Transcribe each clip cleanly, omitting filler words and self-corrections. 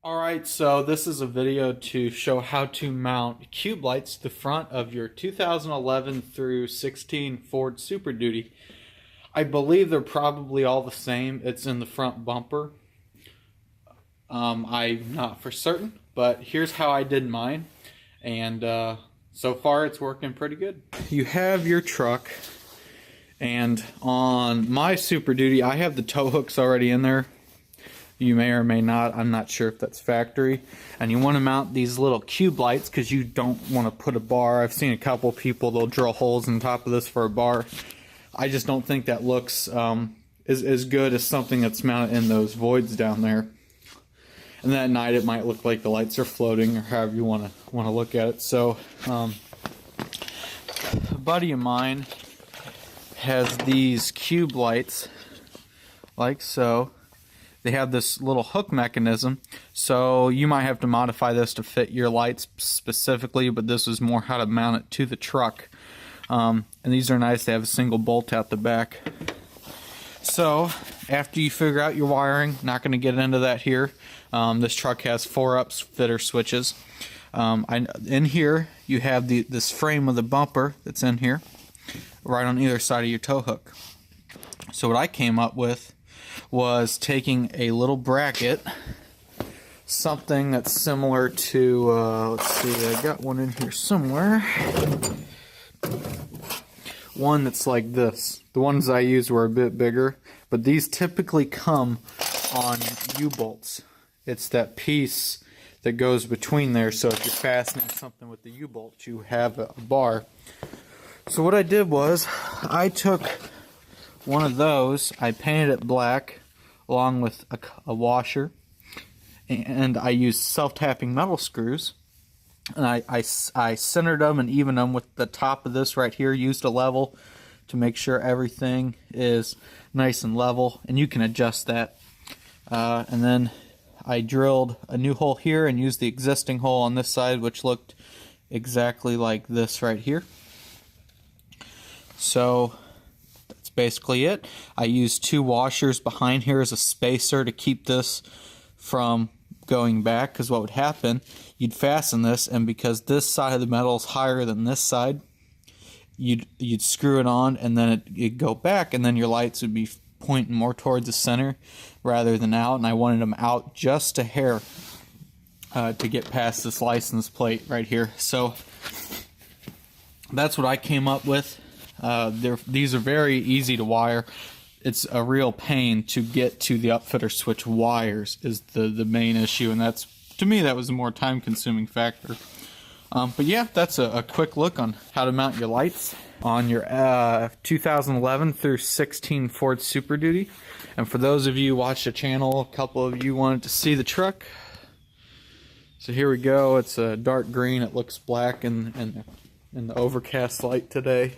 Alright, so this is a video to show how to mount cube lights to the front of your 2011 through 16 Ford Superduty. I believe they're probably all the same. It's in the front bumper. I'm not for certain, but here's how I did mine. And so far it's working pretty good. You have your truck, and on my Superduty I have the tow hooks already in there. You may or may not, I'm not sure if that's factory. And you want to mount these little cube lights because you don't want to put a bar. I've seen a couple people, they'll drill holes in top of this for a bar. I just don't think that looks as good as something that's mounted in those voids down there. And that night it might look like the lights are floating, or however you want to look at it. So a buddy of mine has these cube lights like so. They have this little hook mechanism, so you might have to modify this to fit your lights specifically, but this is more how to mount it to the truck. And these are nice. They have a single bolt out the back. So after you figure out your wiring, not going to get into that here. This truck has 4 upfitter switches. In here you have this frame of the bumper that's in here, right on either side of your tow hook. So what I came up with was taking a little bracket, something that's similar to, let's see, I got one in here somewhere. One that's like this. The ones I used were a bit bigger, but these typically come on U-bolts. It's that piece that goes between there, so if you're fastening something with the U-bolt, you have a bar. So what I did was, I took one of those, I painted it black along with a washer, and I used self-tapping metal screws, and I centered them and evened them with the top of this right here. Used a level to make sure everything is nice and level, and you can adjust that. And then I drilled a new hole here and used the existing hole on this side, which looked exactly like this right here. So that's basically it. I used 2 washers behind here as a spacer to keep this from going back, because what would happen, you'd fasten this, and because this side of the metal is higher than this side, you'd screw it on, and then it'd go back, and then your lights would be pointing more towards the center rather than out. And I wanted them out just a hair to get past this license plate right here. So that's what I came up with. These are very easy to wire. It's a real pain to get to the upfitter switch wires is the main issue, and that's, to me, that was a more time-consuming factor. But yeah, that's a quick look on how to mount your lights on your 2011 through 16 Ford Superduty. And for those of you who watched the channel, a couple of you wanted to see the truck. So here we go. It's a dark green. It looks black in the overcast light today.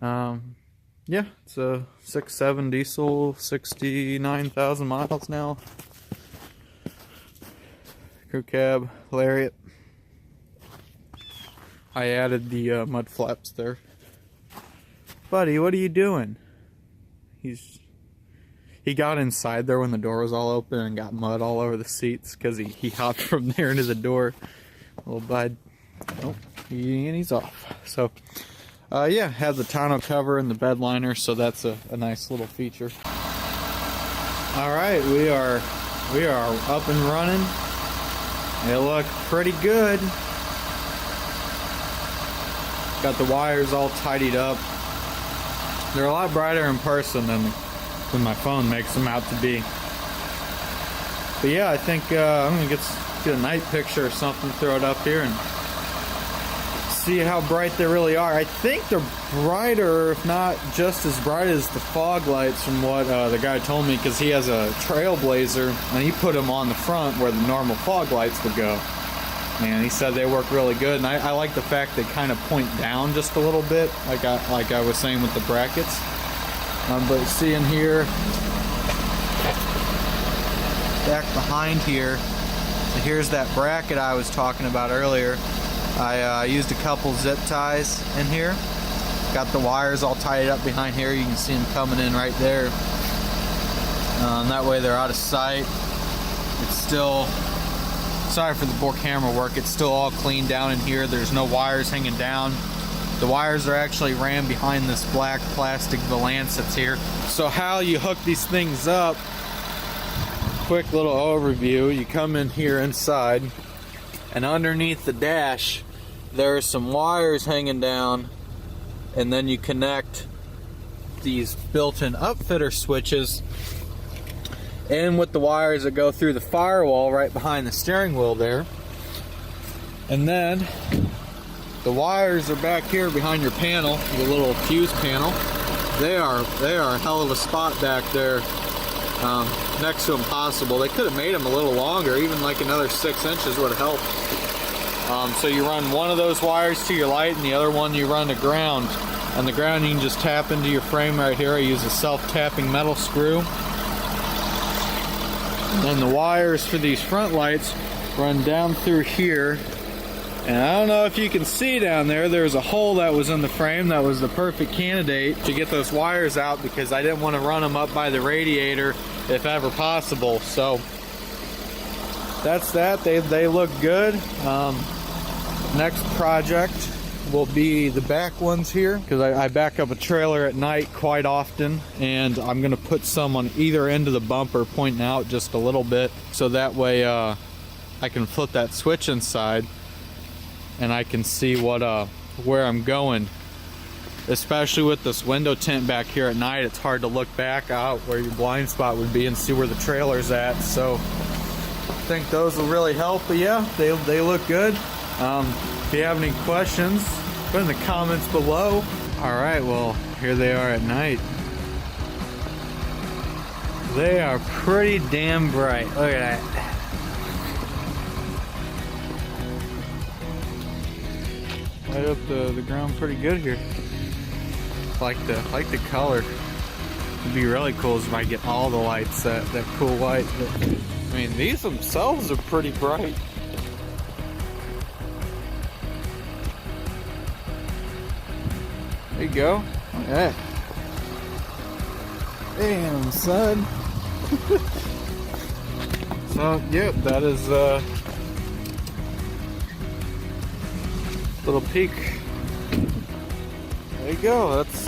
Yeah, it's a 6.7 diesel, 69,000 miles now. Crew cab, lariat. I added the mud flaps there. Buddy, what are you doing? He got inside there when the door was all open and got mud all over the seats because he hopped from there into the door. Little bud. Oh, and he's off. So yeah, has the tonneau cover and the bed liner, so that's a nice little feature. Alright, we are up and running. They look pretty good. Got the wires all tidied up. They're a lot brighter in person than my phone makes them out to be. But yeah, I think I'm gonna get a night picture or something, throw it up here, and see how bright they really are. I think they're brighter, if not just as bright as the fog lights, from what the guy told me, because he has a Trailblazer and he put them on the front where the normal fog lights would go. And he said they work really good, and I like the fact they kind of point down just a little bit, like I was saying with the brackets. But see in here, back behind here, so here's that bracket I was talking about earlier. I used a couple zip ties in here. Got the wires all tied up behind here. You can see them coming in right there. That way they're out of sight. It's still, sorry for the poor camera work, it's still all clean down in here. There's no wires hanging down. The wires are actually ran behind this black plastic valance that's here. So how you hook these things up, quick little overview. You come in here inside, and underneath the dash there are some wires hanging down, and then you connect these built-in upfitter switches in with the wires that go through the firewall right behind the steering wheel there. And then the wires are back here behind your panel, the little fuse panel. They are a hell of a spot back there, next to impossible. They could have made them a little longer, even like another 6 inches would have helped. So you run one of those wires to your light, and the other one you run to ground. And the ground you can just tap into your frame right here. I use a self-tapping metal screw. And then the wires for these front lights run down through here. And I don't know if you can see down there, there's a hole that was in the frame that was the perfect candidate to get those wires out, because I didn't want to run them up by the radiator if ever possible. So that's that. They look good. Next project will be the back ones here, because I back up a trailer at night quite often, and I'm going to put some on either end of the bumper pointing out just a little bit, so that way I can flip that switch inside and I can see where I'm going. Especially with this window tint back here at night, it's hard to look back out where your blind spot would be and see where the trailer's at. So I think those will really help. But yeah, they look good. If you have any questions, put in the comments below. All right, well, here they are at night. They are pretty damn bright. Look at that. Light up the ground pretty good here. Like the color. It'd be really cool if I get all the lights that cool white. But, I mean, these themselves are pretty bright. There you go. Look at that. Damn, son. So, yep, that is little peek. There you go. That's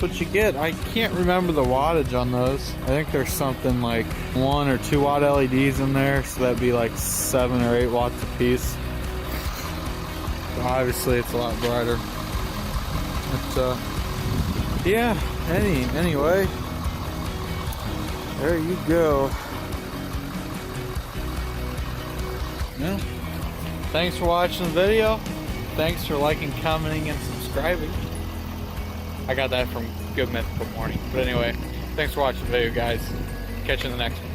what you get. I can't remember the wattage on those. I think there's something like 1 or 2 watt LEDs in there, so that'd be like 7 or 8 watts a piece. But obviously, it's a lot brighter. But yeah. Anyway, there you go. Yeah. Thanks for watching the video. Thanks for liking, commenting, and subscribing. I got that from Good Mythical Morning. But anyway, thanks for watching the video, guys. Catch you in the next one.